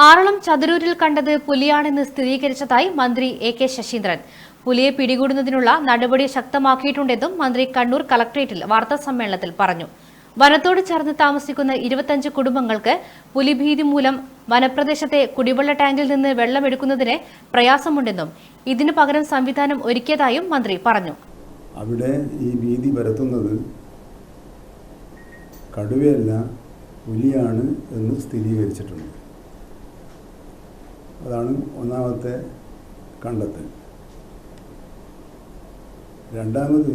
ആറളം ചതുരൂരിൽ കണ്ടത് പുലിയാണെന്ന് സ്ഥിരീകരിച്ചതായി മന്ത്രി എ.കെ. ശശീന്ദ്രൻ. പുലിയെ പിടികൂടുന്നതിനുള്ള നടപടി ശക്തമാക്കിയിട്ടുണ്ടെന്നും മന്ത്രി കണ്ണൂർ കളക്ടറേറ്റിൽ വാർത്താസമ്മേളനത്തിൽ പറഞ്ഞു. വനത്തോട് ചേർന്ന് താമസിക്കുന്ന 25 കുടുംബങ്ങൾക്ക് പുലിഭീതി മൂലം വനപ്രദേശത്തെ കുടിവെള്ള ടാങ്കിൽ നിന്ന് വെള്ളമെടുക്കുന്നതിന് പ്രയാസമുണ്ടെന്നും ഇതിനു പകരം സംവിധാനം ഒരുക്കിയതായും മന്ത്രി പറഞ്ഞു. അവിടെ ഈ ഭീതി പരത്തുന്നത് കടുവയല്ല, പുലിയാണ് എന്ന് സ്ഥിരീകരിച്ചിട്ടുണ്ട്. അതാണ് ഒന്നാമത്തെ കണ്ടെത്തൽ. രണ്ടാമത്,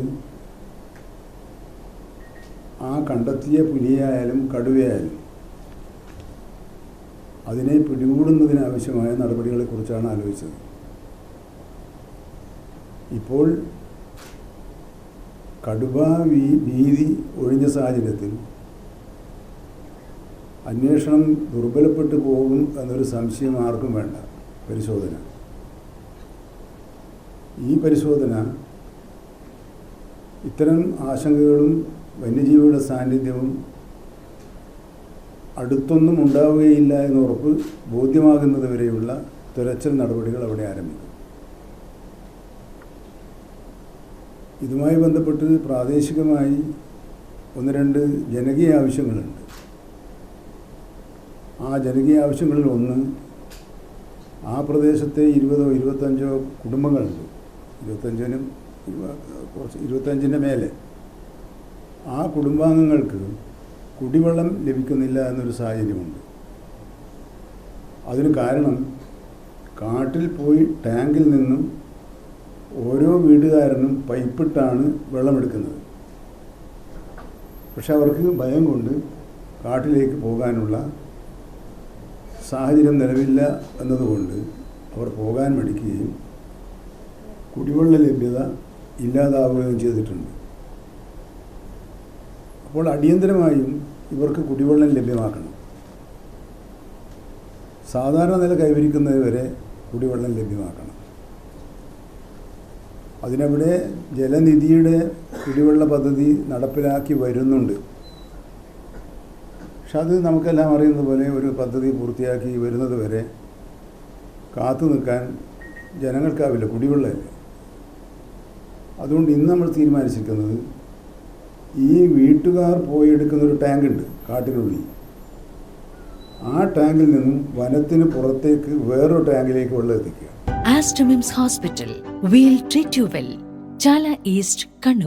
ആ കണ്ടെത്തിയ പുലിയായാലും കടുവയായാലും അതിനെ പിടികൂടുന്നതിനാവശ്യമായ നടപടികളെക്കുറിച്ചാണ് ആലോചിച്ചത്. ഇപ്പോൾ കടുവ ഭീതി ഒഴിഞ്ഞ സാഹചര്യത്തിൽ അന്വേഷണം ദുർബലപ്പെട്ടു പോകും എന്നൊരു സംശയം ആർക്കും വേണ്ട. ഈ പരിശോധന ഇത്തരം ആശങ്കകളും വന്യജീവിയുടെ സാന്നിധ്യവും അടുത്തൊന്നും ഉണ്ടാവുകയില്ല എന്ന് ഉറപ്പ് ബോധ്യമാകുന്നത് വരെയുള്ള തിരച്ചിൽ നടപടികൾ അവിടെ ആരംഭിക്കും. ഇതുമായി ബന്ധപ്പെട്ട് പ്രാദേശികമായി 1-2 ജനകീയ ആവശ്യങ്ങളുണ്ട്. ആ ജനകീയ ആവശ്യങ്ങളിൽ ഒന്ന്, ആ പ്രദേശത്തെ 20-25 കുടുംബങ്ങളുണ്ട്, 25-ന് മേലെ. ആ കുടുംബാംഗങ്ങൾക്ക് കുടിവെള്ളം ലഭിക്കുന്നില്ല എന്നൊരു സാഹചര്യമുണ്ട്. അതിന് കാരണം, കാട്ടിൽ പോയി ടാങ്കിൽ നിന്നും ഓരോ വീട്ടുകാരനും പൈപ്പിട്ടാണ് വെള്ളമെടുക്കുന്നത്. പക്ഷെ അവർക്ക് ഭയം കൊണ്ട് കാട്ടിലേക്ക് പോകാനുള്ള സാഹചര്യം നിലവില്ല എന്നതുകൊണ്ട് അവർ പോകാൻ മടിക്കുകയും കുടിവെള്ള ലഭ്യത ഇല്ലാതാവുകയും ചെയ്തിട്ടുണ്ട്. അപ്പോൾ അടിയന്തരമായും ഇവർക്ക് കുടിവെള്ളം ലഭ്യമാക്കണം. സാധാരണ നില കൈവരിക്കുന്നത് വരെ കുടിവെള്ളം ലഭ്യമാക്കണം. അതിനവിടെ ജലനിധിയുടെ കുടിവെള്ള പദ്ധതി നടപ്പിലാക്കി വരുന്നുണ്ട്. പക്ഷെ അത് നമുക്കെല്ലാം അറിയുന്നത് പോലെ ഒരു പദ്ധതി പൂർത്തിയാക്കി വരുന്നത് വരെ കാത്തു നിൽക്കാൻ ജനങ്ങൾക്കാവില്ല, കുടിവെള്ളമില്ല. അതുകൊണ്ട് ഇന്ന് നമ്മൾ തീരുമാനിച്ചിരിക്കുന്നത്, ഈ വീട്ടുകാർ പോയി എടുക്കുന്നൊരു ടാങ്കുണ്ട് കാട്ടിനുള്ളിൽ. ആ ടാങ്കിൽ നിന്നും വനത്തിന് പുറത്തേക്ക് വേറൊരു ടാങ്കിലേക്ക് വെള്ളം എത്തിക്കുക. Aster MIMS Hospital. We'll treat you well. Chala East, Kannur.